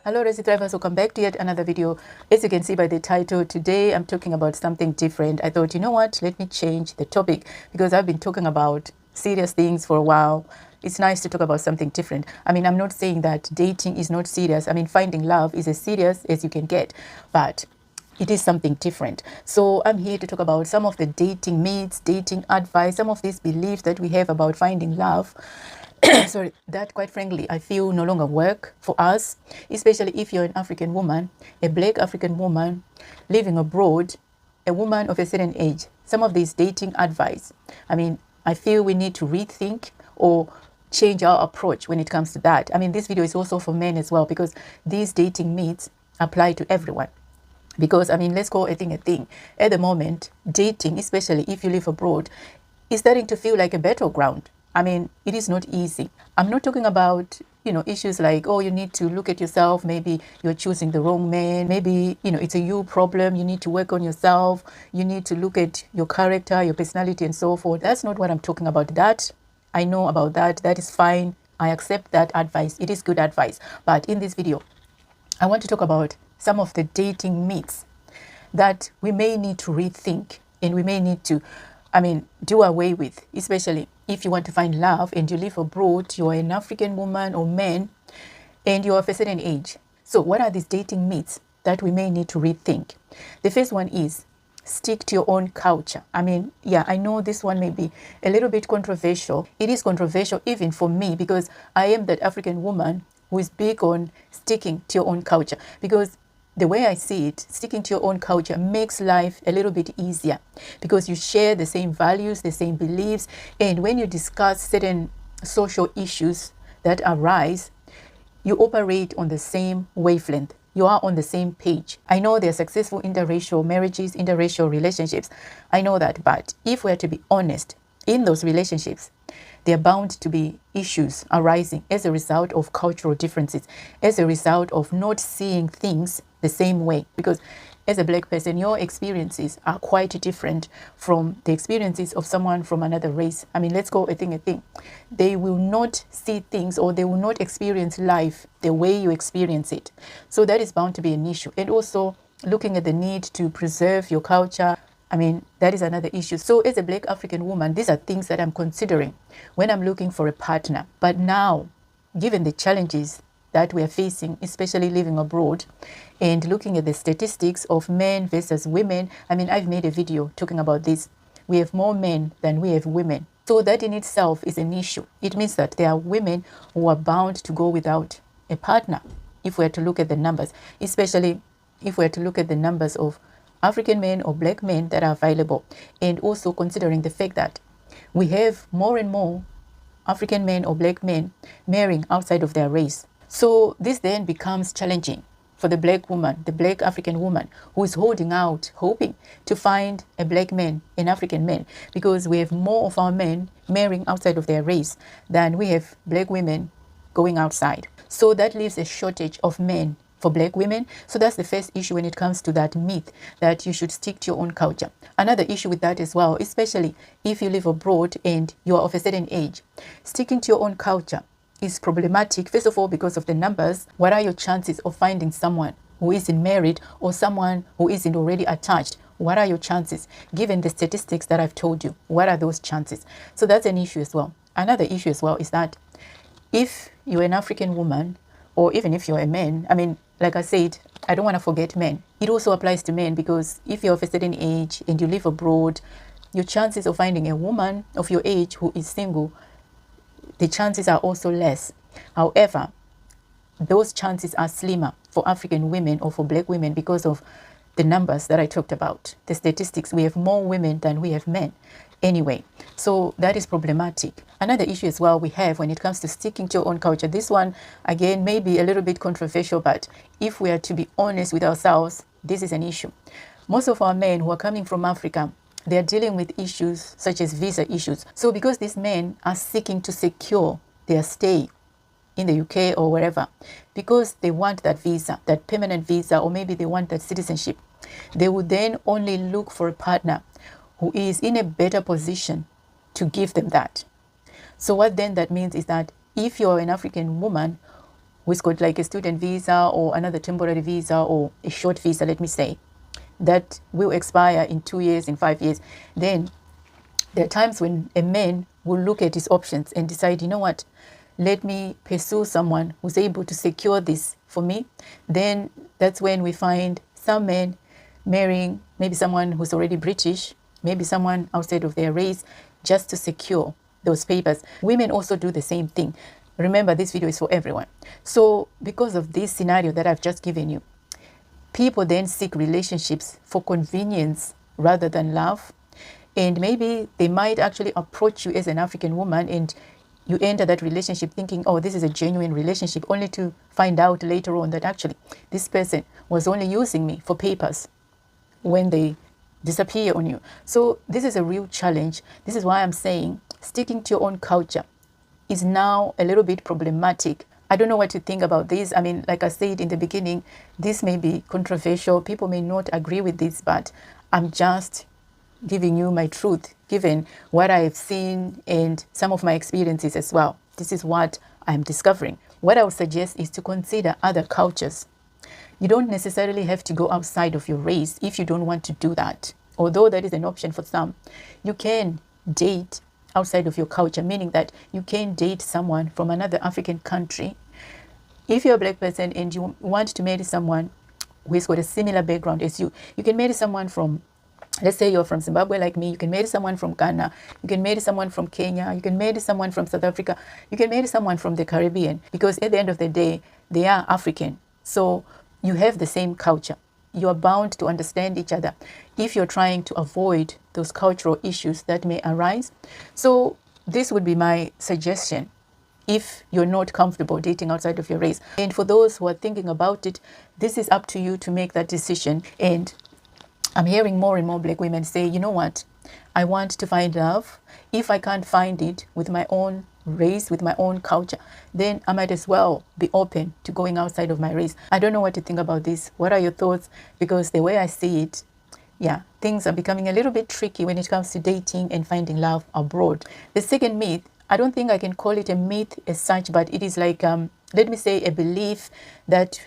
Hello Resi Thrivers, welcome back to yet another video. As you can see by the title, today I'm talking about something different. I thought, you know what, let me change the topic because I've been talking about serious things for a while. It's nice to talk about something different. I mean, I'm not saying that dating is not serious. I mean, finding love is as serious as you can get, but it is something different. So I'm here to talk about some of the dating myths, dating advice, some of these beliefs that we have about finding love. Sorry, that quite frankly, I feel no longer work for us, especially if you're an African woman, a black African woman living abroad, a woman of a certain age. Some of these dating advice, I mean, I feel we need to rethink or change our approach when it comes to that. I mean, this video is also for men as well because these dating myths apply to everyone. Because, I mean, let's call a thing a thing. At the moment, dating, especially if you live abroad, is starting to feel like a battleground. I mean, it is not easy. I'm not talking about, issues like, oh, you need to look at yourself. Maybe you're choosing the wrong man. Maybe, it's a you problem. You need to work on yourself. You need to look at your character, your personality, and so forth. That's not what I'm talking about. That, I know about that. That is fine. I accept that advice. It is good advice. But in this video, I want to talk about some of the dating myths that we may need to rethink and we may need to, do away with, especially if you want to find love and you live abroad, you're an African woman or man, and you're of a certain age. So what are these dating myths that we may need to rethink? The first one is stick to your own culture. I mean, yeah, I know this one may be a little bit controversial. It is controversial even for me because I am that African woman who is big on sticking to your own culture, because the way I see it, sticking to your own culture makes life a little bit easier because you share the same values, the same beliefs, and when you discuss certain social issues that arise, you operate on the same wavelength. You are on the same page. I know there are successful interracial marriages, interracial relationships. I know that, but if we're to be honest, in those relationships, there are bound to be issues arising as a result of cultural differences, as a result of not seeing things the same way. Because as a black person, your experiences are quite different from the experiences of someone from another race. I mean, let's go a thing. They will not see things or they will not experience life the way you experience it. So that is bound to be an issue. And also looking at the need to preserve your culture, I mean, that is another issue. So as a black African woman, these are things that I'm considering when I'm looking for a partner. But now, given the challenges that we are facing, especially living abroad, and looking at the statistics of men versus women, I mean, I've made a video talking about this. We have more men than we have women. So that in itself is an issue. It means that there are women who are bound to go without a partner, if we are to look at the numbers, especially if we are to look at the numbers of African men or black men that are available, and also considering the fact that we have more and more African men or black men marrying outside of their race. So this then becomes challenging for the black woman, the black African woman who is holding out, hoping to find a black man, an African man, because we have more of our men marrying outside of their race than we have black women going outside. So that leaves a shortage of men for black women. So that's the first issue when it comes to that myth that you should stick to your own culture. Another issue with that as well, especially if you live abroad and you are of a certain age, sticking to your own culture is problematic. First of all, because of the numbers. What are your chances of finding someone who isn't married or someone who isn't already attached? What are your chances? Given the statistics that I've told you, what are those chances? So that's an issue as well. Another issue as well is that if you're an African woman, or even if you're a man, I mean, like I said, I don't want to forget men. It also applies to men because if you're of a certain age and you live abroad, your chances of finding a woman of your age who is single, the chances are also less. However, those chances are slimmer for African women or for black women because of the numbers that I talked about. The statistics, we have more women than we have men. Anyway, so that is problematic. Another issue as well we have when it comes to sticking to your own culture. This one, again, may be a little bit controversial, but if we are to be honest with ourselves, this is an issue. Most of our men who are coming from Africa, they are dealing with issues such as visa issues. So because these men are seeking to secure their stay in the UK or wherever, because they want that visa, that permanent visa, or maybe they want that citizenship, they would then only look for a partner who is in a better position to give them that. So what then that means is that if you're an African woman who's got like a student visa or another temporary visa or a short visa, let me say, that will expire in 2 years, in 5 years, then there are times when a man will look at his options and decide, you know what, let me pursue someone who's able to secure this for me. Then that's when we find some men marrying maybe someone who's already British, maybe someone outside of their race, just to secure those papers. Women also do the same thing. Remember, this video is for everyone. So because of this scenario that I've just given you, people then seek relationships for convenience rather than love. And maybe they might actually approach you as an African woman, and you enter that relationship thinking, oh, this is a genuine relationship, only to find out later on that actually this person was only using me for papers when they disappear on you. So this is a real challenge. This is why I'm saying sticking to your own culture is now a little bit problematic. I don't know what to think about this. I mean, like I said in the beginning, this may be controversial. People may not agree with this, but I'm just giving you my truth, given what I've seen and some of my experiences as well. This is what I'm discovering. What I would suggest is to consider other cultures. You don't necessarily have to go outside of your race if you don't want to do that. Although that is an option for some, you can date outside of your culture, meaning that you can date someone from another African country. If you're a black person and you want to marry someone who has got a similar background as you, you can marry someone from, let's say you're from Zimbabwe like me, you can marry someone from Ghana, you can marry someone from Kenya, you can marry someone from South Africa, you can marry someone from the Caribbean, because at the end of the day, they are African. So you have the same culture. You are bound to understand each other if you're trying to avoid those cultural issues that may arise. So this would be my suggestion if you're not comfortable dating outside of your race. And for those who are thinking about it, this is up to you to make that decision. And I'm hearing more and more black women say, you know what, I want to find love. If I can't find it with my own race, with my own culture, then I might as well be open to going outside of my race. I don't know what to think about this. What are your thoughts? Because the way I see it, yeah, things are becoming a little bit tricky when it comes to dating and finding love abroad. The second myth, I don't think I can call it a myth as such, but it is like, let me say, a belief that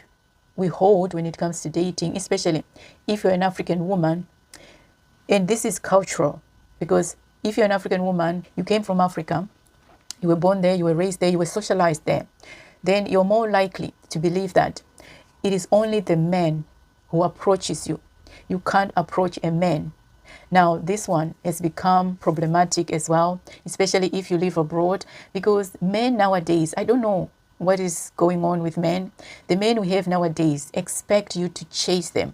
we hold when it comes to dating, especially if you're an African woman. And this is cultural, because if you're an African woman, you came from Africa, you were born there, you were raised there, you were socialized there, then you're more likely to believe that it is only the man who approaches you. You can't approach a man. Now, this one has become problematic as well, especially if you live abroad, because men nowadays, I don't know what is going on with men. The men we have nowadays expect you to chase them.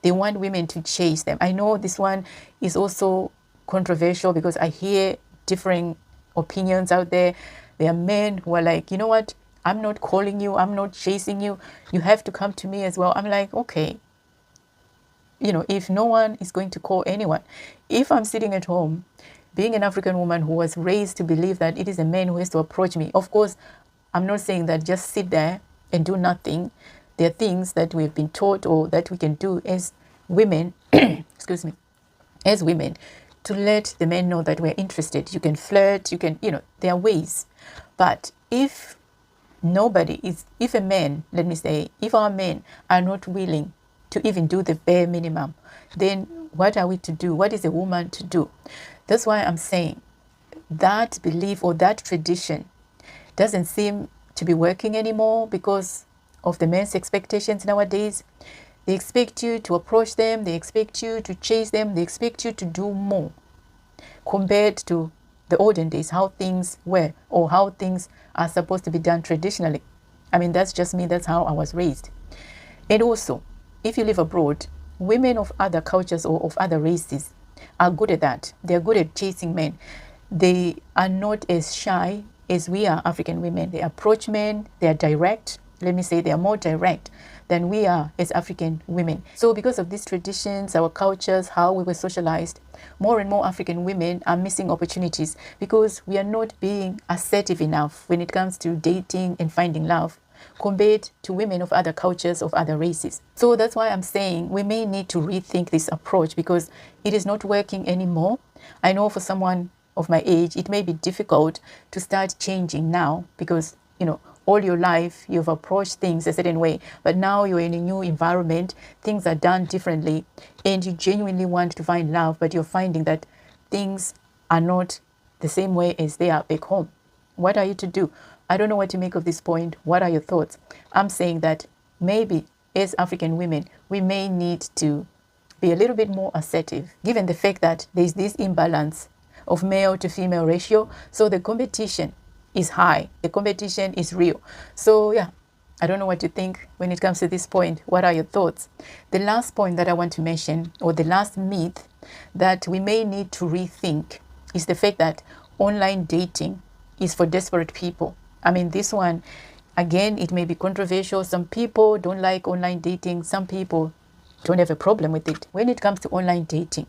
They want women to chase them. I know this one is also controversial because I hear differing opinions out there. There are men who are like, you know what, I'm not calling you, I'm not chasing you, you have to come to me as well. I'm like, okay, you know, if no one is going to call anyone, if I'm sitting at home, being an African woman who was raised to believe that it is a man who has to approach me, of course, I'm not saying that just sit there and do nothing. There are things that we've been taught or that we can do as women, excuse me, as women, to let the men know that we're interested. You can flirt, you can, you know, there are ways. But if nobody is, if a man, let me say, if our men are not willing to even do the bare minimum, then what are we to do? What is a woman to do? That's why I'm saying that belief or that tradition doesn't seem to be working anymore because of the men's expectations nowadays. They expect you to approach them, they expect you to chase them, they expect you to do more compared to the olden days, how things were or how things are supposed to be done traditionally. I mean, that's just me, that's how I was raised. And also, if you live abroad, women of other cultures or of other races are good at that. They're good at chasing men. They are not as shy as we are African women. They approach men, they are direct. Let me say they are more direct than we are as African women. So because of these traditions, our cultures, how we were socialized, more and more African women are missing opportunities because we are not being assertive enough when it comes to dating and finding love compared to women of other cultures, of other races. So that's why I'm saying we may need to rethink this approach because it is not working anymore. I know for someone of my age, it may be difficult to start changing now because, you know, all your life you've approached things a certain way, but now you're in a new environment, things are done differently, and you genuinely want to find love, but you're finding that things are not the same way as they are back home. What are you to do? I don't know what to make of this point. What are your thoughts? I'm saying that maybe as African women, we may need to be a little bit more assertive, given the fact that there's this imbalance of male to female ratio. So the competition is high. The competition is real. So yeah, I don't know what you think when it comes to this point. What are your thoughts? The last point that I want to mention, or the last myth that we may need to rethink, is the fact that online dating is for desperate people. I mean, this one, again, it may be controversial. Some people don't like online dating. Some people don't have a problem with it. When it comes to online dating,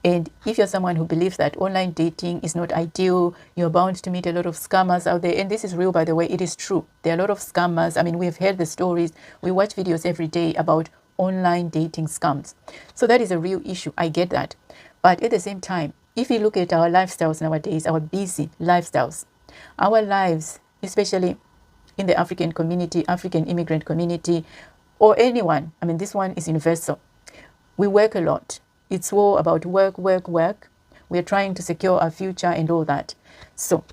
and if you're someone who believes that online dating is not ideal, you're bound to meet a lot of scammers out there. And this is real, by the way. It is true. There are a lot of scammers. I mean, we've heard the stories. We watch videos every day about online dating scams. So that is a real issue. I get that. But at the same time, if you look at our lifestyles nowadays, our busy lifestyles, our lives, especially in the African community, African immigrant community, or anyone, I mean, this one is universal. We work a lot. It's all about work, work, work. We're trying to secure our future and all that. So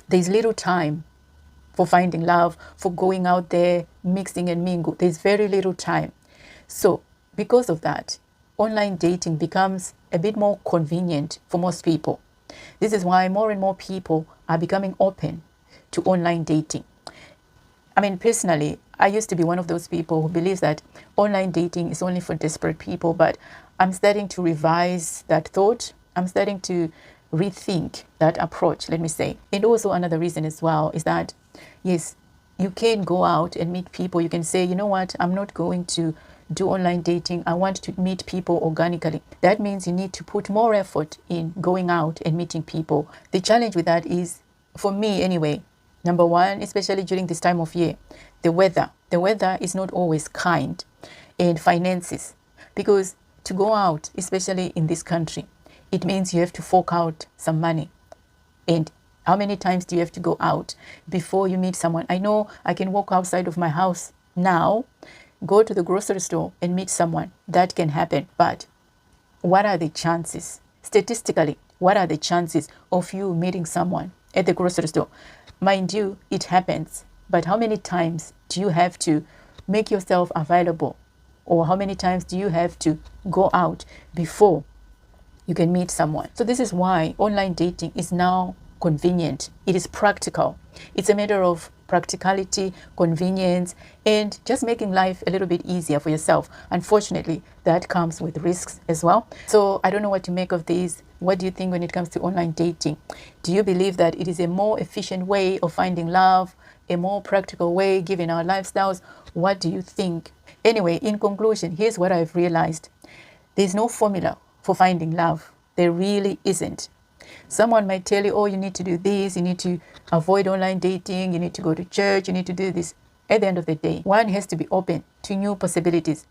there's little time for finding love, for going out there, mixing and mingle. There's very little time. So because of that, online dating becomes a bit more convenient for most people. This is why more and more people are becoming open to online dating. I mean, personally, I used to be one of those people who believes that online dating is only for desperate people, but I'm starting to revise that thought. I'm starting to rethink that approach, let me say. And also another reason as well is that, yes, you can go out and meet people. You can say, you know what, I'm not going to do online dating. I want to meet people organically. That means you need to put more effort in going out and meeting people. The challenge with that is, for me anyway, number one, especially during this time of year, the weather. The weather is not always kind, and finances. Because to go out, especially in this country, it means you have to fork out some money. And how many times do you have to go out before you meet someone? I know I can walk outside of my house now, go to the grocery store and meet someone. That can happen. But what are the chances? Statistically, what are the chances of you meeting someone at the grocery store? Mind you, it happens. But how many times do you have to make yourself available? Or how many times do you have to go out before you can meet someone? So this is why online dating is now convenient. It is practical. It's a matter of practicality, convenience, and just making life a little bit easier for yourself. Unfortunately, that comes with risks as well. So I don't know what to make of this. What do you think when it comes to online dating? Do you believe that it is a more efficient way of finding love, a more practical way given our lifestyles? What do you think? Anyway, in conclusion, here's what I've realized. There's no formula for finding love. There really isn't. Someone might tell you, oh, you need to do this, you need to avoid online dating, you need to go to church, you need to do this. At the end of the day, one has to be open to new possibilities.